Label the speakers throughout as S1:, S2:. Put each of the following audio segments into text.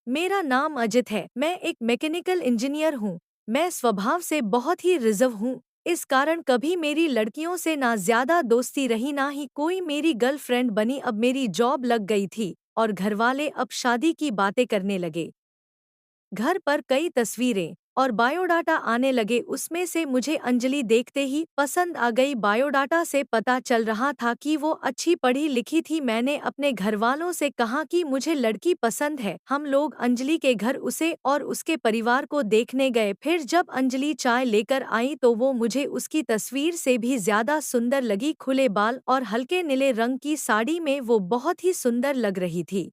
S1: मेरा नाम अजित है। मैं एक मैकेनिकल इंजीनियर हूँ। मैं स्वभाव से बहुत ही रिजर्व हूँ। इस कारण कभी मेरी लड़कियों से ना ज्यादा दोस्ती रही ना ही कोई मेरी गर्लफ्रेंड बनी। अब मेरी जॉब लग गई थी और घरवाले अब शादी की बातें करने लगे। घर पर कई तस्वीरें और बायोडाटा आने लगे। उसमें से मुझे अंजलि देखते ही पसंद आ गई। बायोडाटा से पता चल रहा था कि वो अच्छी पढ़ी लिखी थी। मैंने अपने घरवालों से कहा कि मुझे लड़की पसंद है। हम लोग अंजलि के घर उसे और उसके परिवार को देखने गए। फिर जब अंजलि चाय लेकर आई तो वो मुझे उसकी तस्वीर से भी ज्यादा सुंदर लगी। खुले बाल और हल्के नीले रंग की साड़ी में वो बहुत ही सुंदर लग रही थी।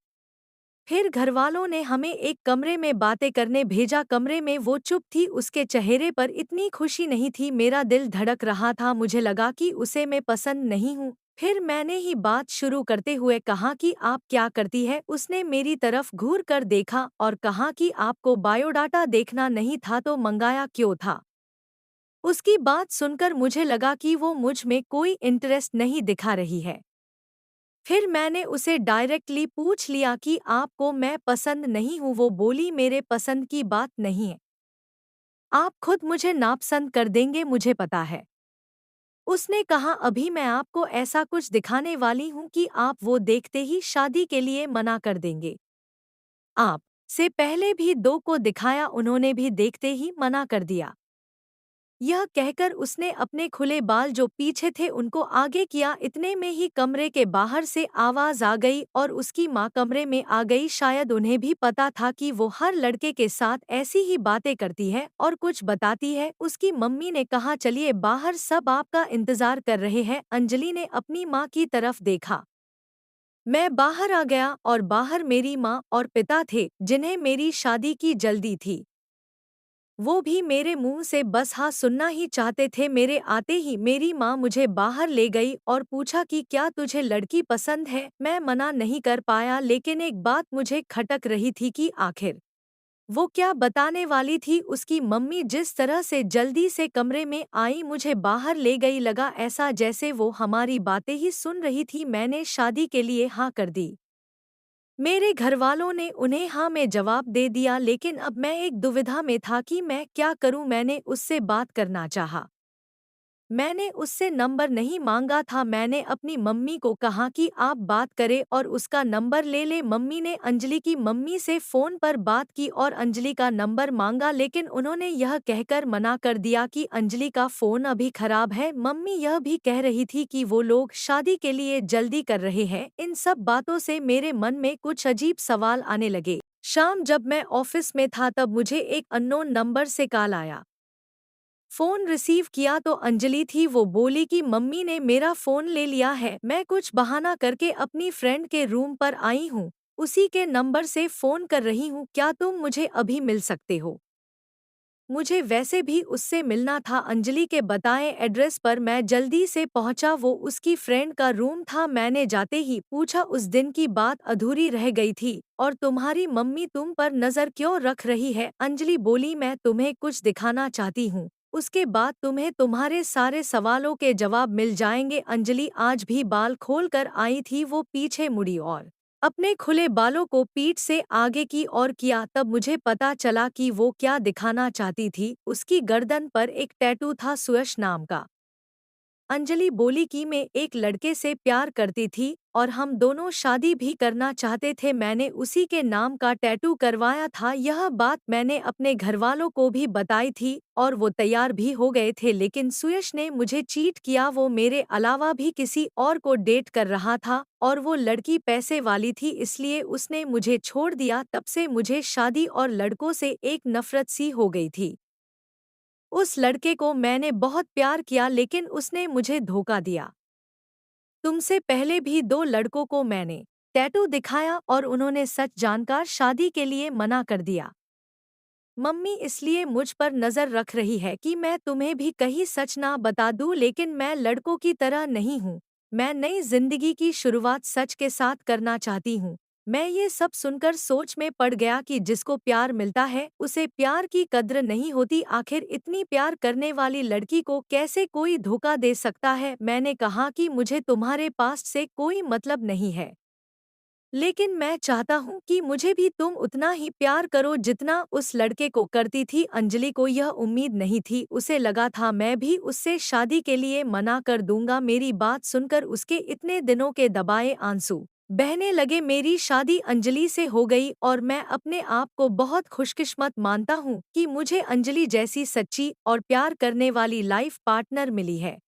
S1: फिर घरवालों ने हमें एक कमरे में बातें करने भेजा। कमरे में वो चुप थी। उसके चेहरे पर इतनी खुशी नहीं थी। मेरा दिल धड़क रहा था। मुझे लगा कि उसे मैं पसंद नहीं हूँ। फिर मैंने ही बात शुरू करते हुए कहा कि आप क्या करती है। उसने मेरी तरफ घूर कर देखा और कहा कि आपको बायोडाटा देखना नहीं था तो मंगाया क्यों था। उसकी बात सुनकर मुझे लगा कि वो मुझ में कोई इंटरेस्ट नहीं दिखा रही है। फिर मैंने उसे डायरेक्टली पूछ लिया कि आपको मैं पसंद नहीं हूँ। वो बोली मेरे पसंद की बात नहीं है। आप खुद मुझे नापसंद कर देंगे मुझे पता है। उसने कहा अभी मैं आपको ऐसा कुछ दिखाने वाली हूँ कि आप वो देखते ही शादी के लिए मना कर देंगे। आप से पहले भी दो को दिखाया उन्होंने भी देखते ही मना कर दिया। यह कहकर उसने अपने खुले बाल जो पीछे थे उनको आगे किया। इतने में ही कमरे के बाहर से आवाज आ गई और उसकी माँ कमरे में आ गई। शायद उन्हें भी पता था कि वो हर लड़के के साथ ऐसी ही बातें करती है और कुछ बताती है। उसकी मम्मी ने कहा चलिए बाहर सब आपका इंतजार कर रहे हैं। अंजलि ने अपनी माँ की तरफ देखा। मैं बाहर आ गया और बाहर मेरी माँ और पिता थे जिन्हें मेरी शादी की जल्दी थी। वो भी मेरे मुंह से बस हाँ सुनना ही चाहते थे। मेरे आते ही मेरी माँ मुझे बाहर ले गई और पूछा कि क्या तुझे लड़की पसंद है। मैं मना नहीं कर पाया लेकिन एक बात मुझे खटक रही थी कि आखिर वो क्या बताने वाली थी। उसकी मम्मी जिस तरह से जल्दी से कमरे में आई मुझे बाहर ले गई लगा ऐसा जैसे वो हमारी बातें ही सुन रही थी। मैंने शादी के लिए हाँ कर दी। मेरे घरवालों ने उन्हें हाँ में जवाब दे दिया लेकिन अब मैं एक दुविधा में था कि मैं क्या करूं। मैंने उससे बात करना चाहा। मैंने उससे नंबर नहीं मांगा था। मैंने अपनी मम्मी को कहा कि आप बात करें और उसका नंबर ले ले। मम्मी ने अंजलि की मम्मी से फोन पर बात की और अंजलि का नंबर मांगा लेकिन उन्होंने यह कहकर मना कर दिया कि अंजलि का फोन अभी खराब है। मम्मी यह भी कह रही थी कि वो लोग शादी के लिए जल्दी कर रहे हैं। इन सब बातों से मेरे मन में कुछ अजीब सवाल आने लगे। शाम जब मैं ऑफिस में था तब मुझे एक अननोन नंबर से कॉल आया। फोन रिसीव किया तो अंजलि थी। वो बोली कि मम्मी ने मेरा फोन ले लिया है। मैं कुछ बहाना करके अपनी फ्रेंड के रूम पर आई हूँ। उसी के नंबर से फोन कर रही हूँ। क्या तुम मुझे अभी मिल सकते हो। मुझे वैसे भी उससे मिलना था। अंजलि के बताए एड्रेस पर मैं जल्दी से पहुंचा। वो उसकी फ्रेंड का रूम था। मैंने जाते ही पूछा उस दिन की बात अधूरी रह गई थी और तुम्हारी मम्मी तुम पर नजर क्यों रख रही है। अंजलि बोली मैं तुम्हें कुछ दिखाना चाहती हूँ। उसके बाद तुम्हें तुम्हारे सारे सवालों के जवाब मिल जाएंगे। अंजलि आज भी बाल खोल कर आई थी। वो पीछे मुड़ी और अपने खुले बालों को पीठ से आगे की ओर किया। तब मुझे पता चला कि वो क्या दिखाना चाहती थी। उसकी गर्दन पर एक टैटू था सुयश नाम का। अंजलि बोली कि मैं एक लड़के से प्यार करती थी और हम दोनों शादी भी करना चाहते थे। मैंने उसी के नाम का टैटू करवाया था। यह बात मैंने अपने घरवालों को भी बताई थी और वो तैयार भी हो गए थे लेकिन सुयश ने मुझे चीट किया। वो मेरे अलावा भी किसी और को डेट कर रहा था और वो लड़की पैसे वाली थी इसलिए उसने मुझे छोड़ दिया। तब से मुझे शादी और लड़कों से एक नफरत सी हो गई थी। उस लड़के को मैंने बहुत प्यार किया लेकिन उसने मुझे धोखा दिया। तुमसे पहले भी दो लड़कों को मैंने टैटू दिखाया और उन्होंने सच जानकर शादी के लिए मना कर दिया। मम्मी इसलिए मुझ पर नजर रख रही है कि मैं तुम्हें भी कहीं सच ना बता दूं लेकिन मैं लड़कों की तरह नहीं हूँ। मैं नई जिंदगी की शुरुआत सच के साथ करना चाहती हूँ। मैं ये सब सुनकर सोच में पड़ गया कि जिसको प्यार मिलता है उसे प्यार की कद्र नहीं होती। आखिर इतनी प्यार करने वाली लड़की को कैसे कोई धोखा दे सकता है। मैंने कहा कि मुझे तुम्हारे पास्ट से कोई मतलब नहीं है लेकिन मैं चाहता हूँ कि मुझे भी तुम उतना ही प्यार करो जितना उस लड़के को करती थी। अंजलि को यह उम्मीद नहीं थी, उसे लगा था मैं भी उससे शादी के लिए मना कर दूंगा। मेरी बात सुनकर उसके इतने दिनों के दबाए आंसू बहने लगे। मेरी शादी अंजलि से हो गई और मैं अपने आप को बहुत खुशकिस्मत मानता हूँ कि मुझे अंजलि जैसी सच्ची और प्यार करने वाली लाइफ पार्टनर मिली है।